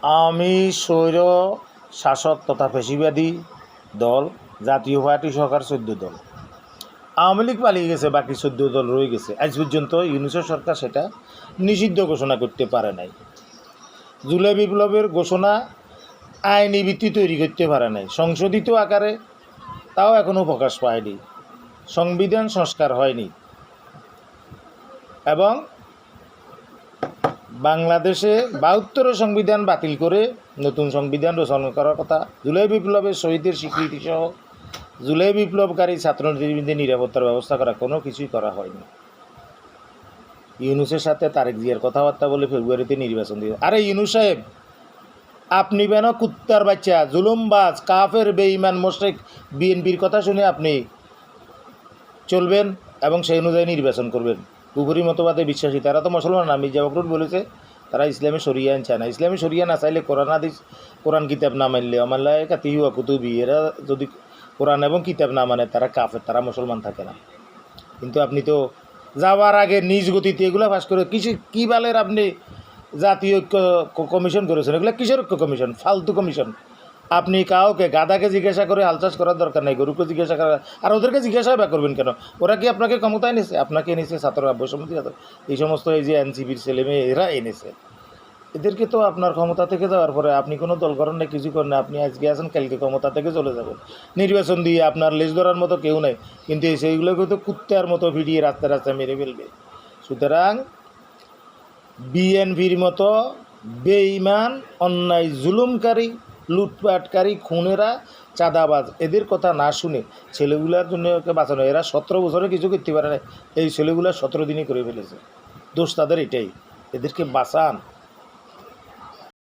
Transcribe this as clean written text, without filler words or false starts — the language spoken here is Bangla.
আমি স্বৈর শাসক তথা ফ্যাসিবাদী দল জাতীয় পার্টি সরকার 14 দল। আওয়ামী লীগ পালিয়ে গেছে, বাকি 14 দল রয়ে গেছে। আজ পর্যন্ত ইউনূসের সরকার সেটা নিষিদ্ধ ঘোষণা করতে পারে নাই। জুলাই বিপ্লবের ঘোষণা আইনি ভিত্তি তৈরি করতে পারে নাই, সংশোধিত আকারে তাও এখনও প্রকাশ পায়নি, সংবিধান সংস্কার হয়নি এবং বাংলাদেশে 72 সংবিধান বাতিল করে নতুন সংবিধান রচনা করার কথা। জুলাই বিপ্লবের শহীদের স্বীকৃতি সহ জুলাই বিপ্লবকারী ছাত্রনেতৃবৃন্দের নিরাপত্তার ব্যবস্থা করা কোনো কিছুই করা হয়নি। ইউনূসের সাথে তারেক জিয়ার কথাবার্তা বলে ফেব্রুয়ারিতে নির্বাচন দিয়ে। আরে ইউনূস সাহেব, আপনি কেন কুত্তার বাচ্চা, জুলুমবাজ, কাফের, বেঈমান, মুশরিক বিএনপির কথা শুনে আপনি চলবেন এবং সেই অনুযায়ী নির্বাচন করবেন? কুফরি মতবাদে বিশ্বাসী তারা তো মুসলমান না। মির্জা ফখরুল বলেছে তারা ইসলামী শরিয়া চায় না। ইসলামী শরিয়া না চাইলে কোরআন কিতাব না মানলে আমাল্লাহ কাতিহি ওয়া কুতুবি, এরা যদি কোরআন এবং কিতাব না মানে তারা কাফের, তারা মুসলমান থাকে না। কিন্তু আপনি তো যাওয়ার আগে নিজ গতিতে এগুলো পাস করে কী বালের আপনি জাতীয় ঐক্য কমিশন করেছেন? এগুলো কিসের ঐক্য কমিশন? ফালতু কমিশন। আপনি কাউকে গাধাকে জিজ্ঞাসা করে হালচাষ করার দরকার নেই, গরুকে জিজ্ঞাসা করার, আর ওদেরকে জিজ্ঞাসা করবেন কেন? ওরা কি আপনাকে ক্ষমতায় এনেছে? আপনাকে এনেছে ছাত্র বৈষম্যতি, এই সমস্ত এই যে এনসিপির ছেলেমেয়ে এরা এনেছে। এদেরকে তো আপনার ক্ষমতা থেকে যাওয়ার পরে আপনি কোনো দল করেন না, কিছু করেন না, আপনি আজকে আছেন, কালকে ক্ষমতা থেকে চলে যাবেন। নির্বাচন দিয়ে আপনার লেজ ধরার মতো কেউ নেই, কিন্তু সেইগুলোকে তো কুত্তার মতো ভিড়িয়ে রাস্তায় রাস্তায় মেরে ফেলবে। সুতরাং বিএনপির মতো বেঈমান, অন্যায়, জুলুমকারী, লুটপাটকারী, খুনেরা, চাঁদাবাজ, এদের কথা না শুনে ছেলেগুলার জন্য বাঁচানো। এরা 17 বছরে কিছু করতে পারে না, এই ছেলেগুলা 17 দিনই করে ফেলেছে। দোষ তাদের এটাই, এদেরকে বাঁচান।